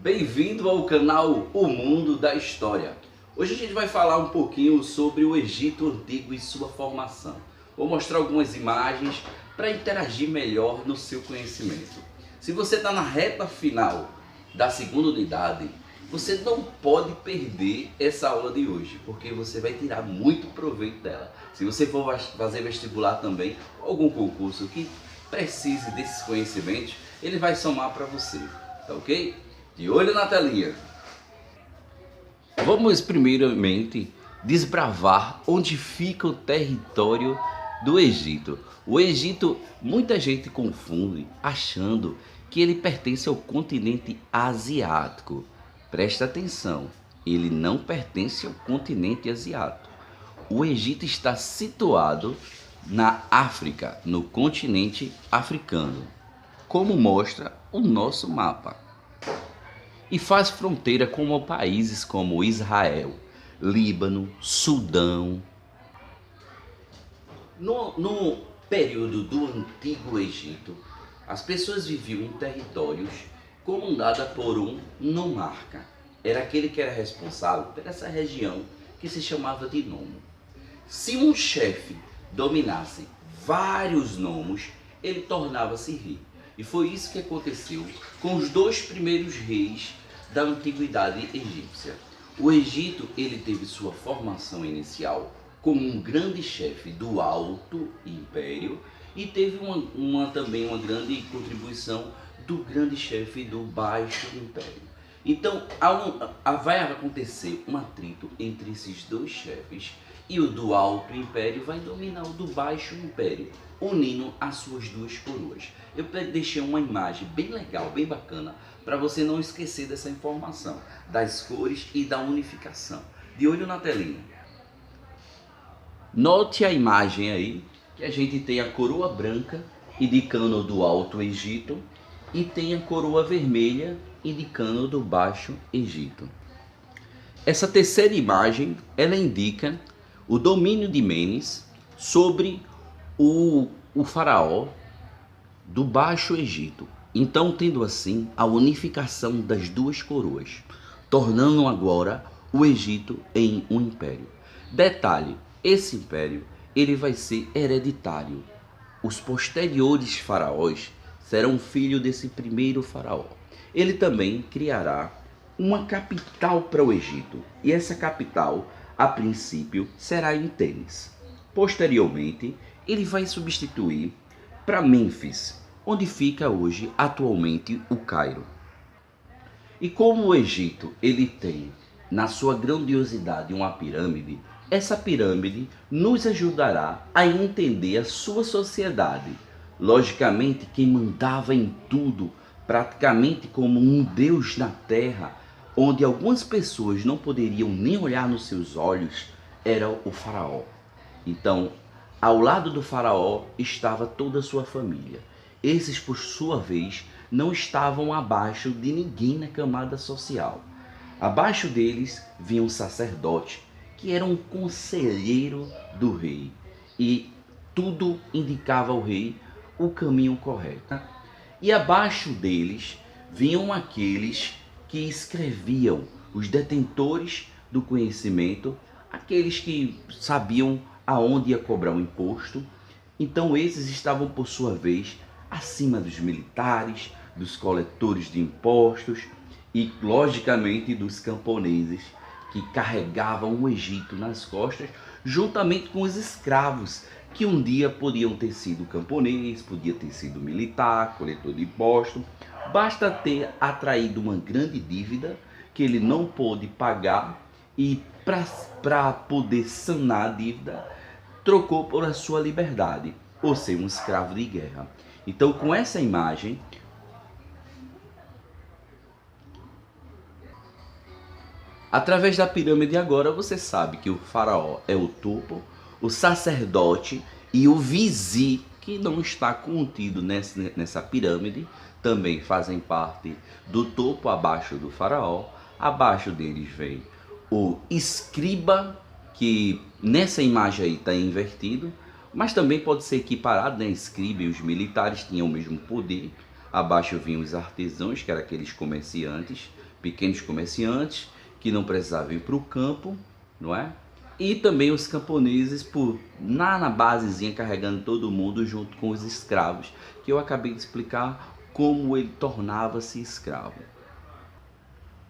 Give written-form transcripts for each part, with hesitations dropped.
Bem-vindo ao canal O Mundo da História. Hoje a gente vai falar um pouquinho sobre o Egito Antigo e sua formação. Vou mostrar algumas imagens para interagir melhor no seu conhecimento. Se você está na reta final da segunda unidade, você não pode perder essa aula de hoje, porque você vai tirar muito proveito dela. Se você for fazer vestibular também, algum concurso que precise desses conhecimentos, ele vai somar para você, tá ok? De olho na telinha. Vamos primeiramente desbravar onde fica o território do Egito. O Egito, muita gente confunde achando que ele pertence ao continente asiático. Presta atenção, ele não pertence ao continente asiático. O Egito está situado na África, no continente africano, como mostra o nosso mapa. E faz fronteira com países como Israel, Líbano, Sudão. No período do Antigo Egito, as pessoas viviam em territórios comandados por um nomarca. Era aquele que era responsável por essa região que se chamava de nomo. Se um chefe dominasse vários nomos, ele tornava-se rei. E foi isso que aconteceu com os dois primeiros reis da antiguidade egípcia. O Egito, ele teve sua formação inicial como um grande chefe do Alto Império e teve também uma grande contribuição do grande chefe do Baixo Império. Então vai acontecer um atrito entre esses dois chefes e o do Alto Império vai dominar o do Baixo Império, unindo as suas duas coroas. Eu deixei uma imagem bem legal, bem bacana, para você não esquecer dessa informação, das cores e da unificação. De olho na telinha. Note a imagem aí, que a gente tem a coroa branca, indicando do Alto Egito, e tem a coroa vermelha, indicando do Baixo Egito. Essa terceira imagem, ela indica o domínio de Menes sobre o faraó do Baixo Egito. Então, tendo assim a unificação das duas coroas, tornando agora o Egito em um império. Detalhe, esse império ele vai ser hereditário. Os posteriores faraós serão filhos desse primeiro faraó. Ele também criará uma capital para o Egito, e essa capital, a princípio, será em Tênis. Posteriormente, ele vai substituir para Mênfis, onde fica hoje atualmente o Cairo. E como o Egito ele tem na sua grandiosidade uma pirâmide, essa pirâmide nos ajudará a entender a sua sociedade. Logicamente, quem mandava em tudo, praticamente como um deus na terra, onde algumas pessoas não poderiam nem olhar nos seus olhos, era o faraó. Então, ao lado do faraó estava toda a sua família. Esses, por sua vez, não estavam abaixo de ninguém na camada social. Abaixo deles vinha um sacerdote, que era um conselheiro do rei. E tudo indicava ao rei o caminho correto. E abaixo deles vinham aqueles que escreviam, os detentores do conhecimento, aqueles que sabiam aonde ia cobrar o imposto. Então esses estavam, por sua vez, acima dos militares, dos coletores de impostos e, logicamente, dos camponeses que carregavam o Egito nas costas, juntamente com os escravos, que um dia podiam ter sido camponês, podia ter sido militar, coletor de impostos. Basta ter atraído uma grande dívida que ele não pôde pagar e, para poder sanar a dívida, trocou por a sua liberdade, ou ser um escravo de guerra. Então, com essa imagem, através da pirâmide agora, você sabe que o faraó é o topo, o sacerdote e o vizir, que não está contido nessa pirâmide, também fazem parte do topo abaixo do faraó. Abaixo deles vem o escriba, que nessa imagem aí está invertido, mas também pode ser equiparado, né? Escriba e os militares tinham o mesmo poder. Abaixo vinham os artesãos, que eram aqueles comerciantes, pequenos comerciantes que não precisavam ir para o campo, não é? E também os camponeses na basezinha carregando todo mundo junto com os escravos, que eu acabei de explicar como ele tornava-se escravo.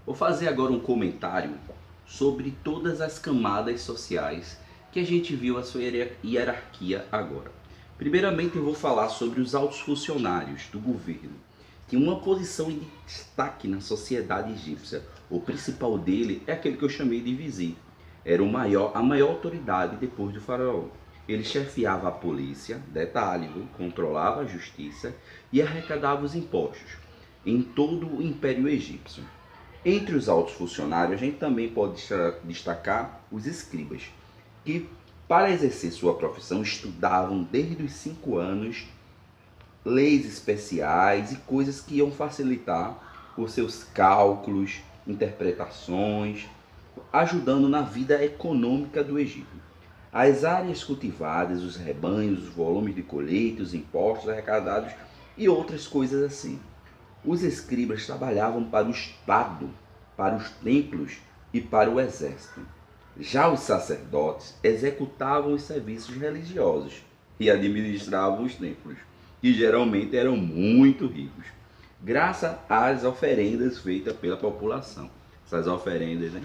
Vou fazer agora um comentário sobre todas as camadas sociais que a gente viu a sua hierarquia agora. Primeiramente eu vou falar sobre os altos funcionários do governo. Tinha uma posição de destaque na sociedade egípcia. O principal dele é aquele que eu chamei de vizir. Era a maior autoridade depois do faraó. Ele chefiava a polícia, detalhe, controlava a justiça e arrecadava os impostos em todo o Império Egípcio. Entre os altos funcionários, a gente também pode destacar os escribas, que para exercer sua profissão estudavam desde os 5 anos leis especiais e coisas que iam facilitar os seus cálculos, interpretações, ajudando na vida econômica do Egito. As áreas cultivadas, os rebanhos, os volumes de colheita, os impostos arrecadados e outras coisas assim. Os escribas trabalhavam para o Estado, para os templos e para o exército. Já os sacerdotes executavam os serviços religiosos e administravam os templos, que geralmente eram muito ricos, graças às oferendas feitas pela população. Essas oferendas, né?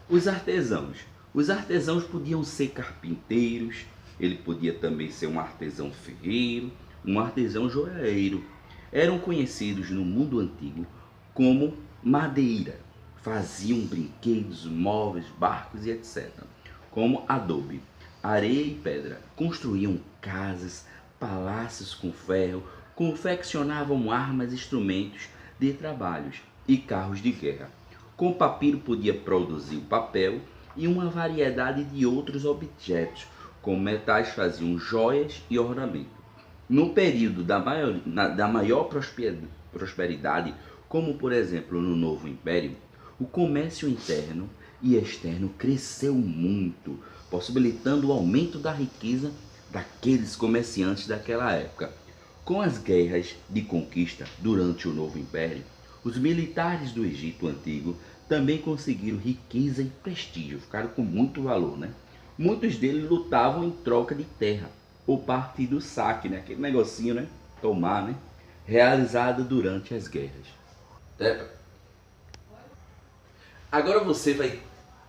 Os artesãos. Os artesãos podiam ser carpinteiros, ele podia também ser um artesão ferreiro, um artesão joalheiro. Eram conhecidos no mundo antigo como madeira. Faziam brinquedos, móveis, barcos e etc. Como adobe, areia e pedra. Construíam casas, palácios com ferro, confeccionavam armas, instrumentos de trabalhos e carros de guerra. Com papiro podia produzir o papel e uma variedade de outros objetos. Com metais faziam joias e ornamentos. No período da maior prosperidade, como por exemplo no Novo Império, o comércio interno e externo cresceu muito, possibilitando o aumento da riqueza daqueles comerciantes daquela época. Com as guerras de conquista durante o Novo Império, os militares do Egito Antigo também conseguiram riqueza e prestígio, ficaram com muito valor, né? Muitos deles lutavam em troca de terra, ou parte do saque, né? Aquele negocinho, né? Tomar, né? Realizado durante as guerras. Agora você vai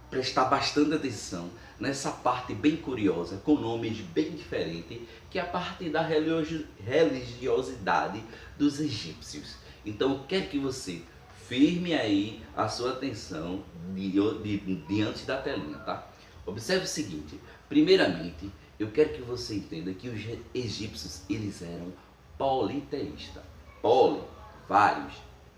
prestar bastante atenção nessa parte bem curiosa, com nomes bem diferentes, que é a parte da religiosidade dos egípcios. Então eu quero que você firme aí a sua atenção diante da telinha, tá? Observe o seguinte, primeiramente, eu quero que você entenda que os egípcios, eles eram politeístas. Poli, vários,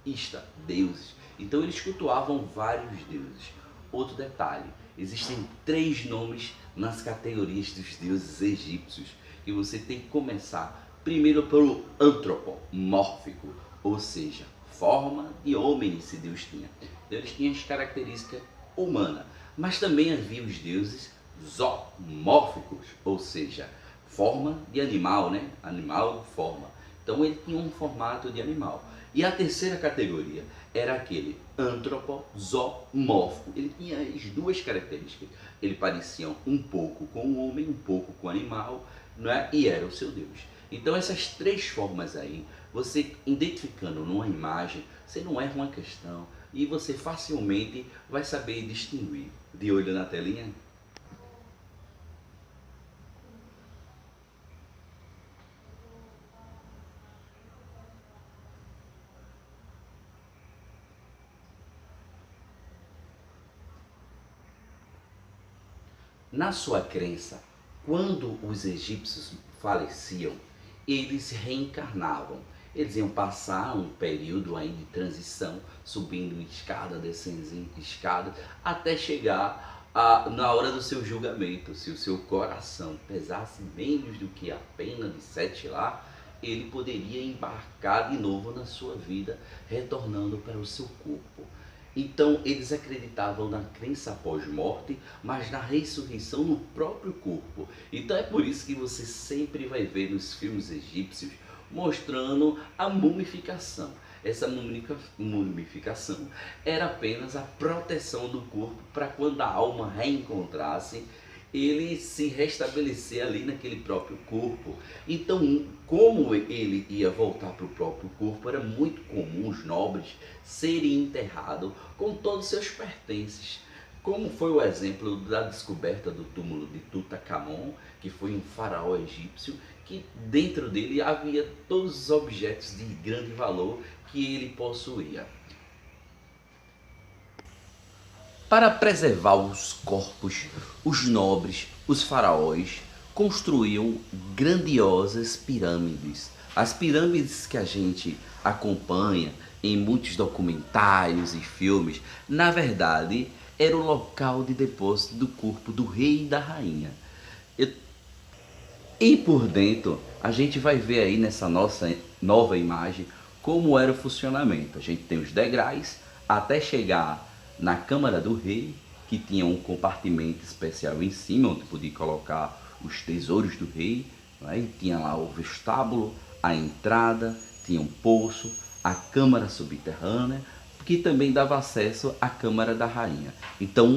ista, deuses. Então eles cultuavam vários deuses. Outro detalhe, existem 3 nomes nas categorias dos deuses egípcios, que você tem que começar primeiro pelo antropomórfico, ou seja, forma de homem esse deus tinha. Então eles tinham as características humanas, mas também havia os deuses zoomórficos, ou seja, forma de animal, né? Animal, forma. Então ele tinha um formato de animal. E a terceira categoria era aquele antropozoomórfico. Ele tinha as 2 características. Ele parecia um pouco com o homem, um pouco com o animal, não é? E era o seu Deus. Então essas 3 formas aí, você identificando numa imagem, você não erra uma questão e você facilmente vai saber distinguir. De olho na telinha? Na sua crença, quando os egípcios faleciam, eles reencarnavam. Eles iam passar um período aí de transição, subindo escada, descendo escada, até chegar na hora do seu julgamento. Se o seu coração pesasse menos do que a pena de 7 lá, ele poderia embarcar de novo na sua vida, retornando para o seu corpo. Então eles acreditavam na crença pós-morte, mas na ressurreição no próprio corpo. Então é por isso que você sempre vai ver nos filmes egípcios mostrando a mumificação. essa mumificação era apenas a proteção do corpo para quando a alma reencontrasse, ele se restabelecer ali naquele próprio corpo. Então, como ele ia voltar para o próprio corpo, era muito comum os nobres serem enterrados com todos os seus pertences. Como foi o exemplo da descoberta do túmulo de Tutankhamon, que foi um faraó egípcio, que dentro dele havia todos os objetos de grande valor que ele possuía. Para preservar os corpos, os nobres, os faraós, construíam grandiosas pirâmides. As pirâmides que a gente acompanha em muitos documentários e filmes, na verdade, era o local de depósito do corpo do rei e da rainha. E por dentro, a gente vai ver aí nessa nossa nova imagem como era o funcionamento. A gente tem os degraus até chegar na Câmara do Rei, que tinha um compartimento especial em cima, onde podia colocar os tesouros do rei, né? E tinha lá o vestíbulo, a entrada, tinha um poço, a câmara subterrânea, que também dava acesso à Câmara da Rainha. Então,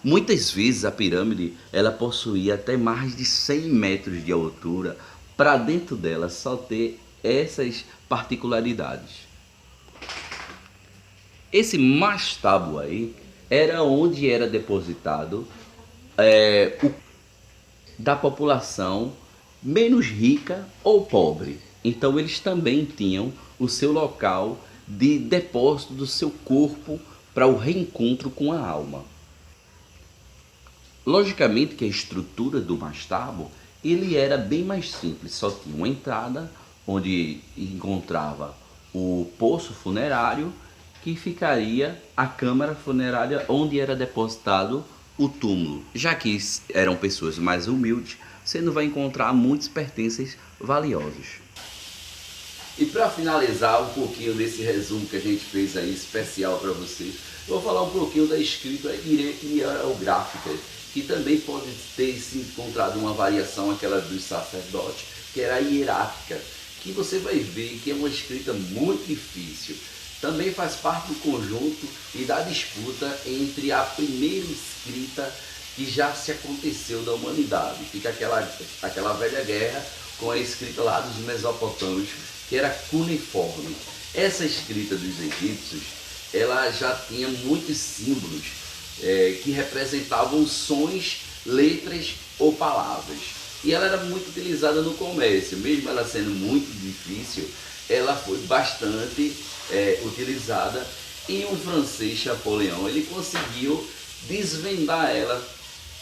muitas vezes a pirâmide ela possuía até mais de 100 metros de altura, para dentro dela só ter essas particularidades. Esse mastábulo aí era onde era depositado o da população menos rica ou pobre. Então eles também tinham o seu local de depósito do seu corpo para o reencontro com a alma. Logicamente que a estrutura do mastábulo ele era bem mais simples, só tinha uma entrada onde encontrava o poço funerário, que ficaria a câmara funerária onde era depositado o túmulo. Já que eram pessoas mais humildes, você não vai encontrar muitos pertences valiosos. E para finalizar um pouquinho desse resumo que a gente fez aí especial para vocês, eu vou falar um pouquinho da escrita hierográfica, que também pode ter se encontrado uma variação, aquela dos sacerdotes, que era a hierática, que você vai ver que é uma escrita muito difícil. Também faz parte do conjunto e da disputa entre a primeira escrita que já se aconteceu da humanidade. Fica aquela velha guerra com a escrita lá dos mesopotâmicos, que era cuneiforme. Essa escrita dos egípcios, ela já tinha muitos símbolos que representavam sons, letras ou palavras. E ela era muito utilizada no comércio, mesmo ela sendo muito difícil, ela foi bastante utilizada, e o francês Champollion ele conseguiu desvendar ela,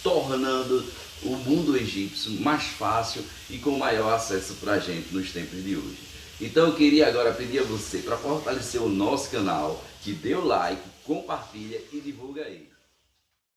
tornando o mundo egípcio mais fácil e com maior acesso para a gente nos tempos de hoje. Então eu queria agora pedir a você para fortalecer o nosso canal, que dê o like, compartilha e divulga aí.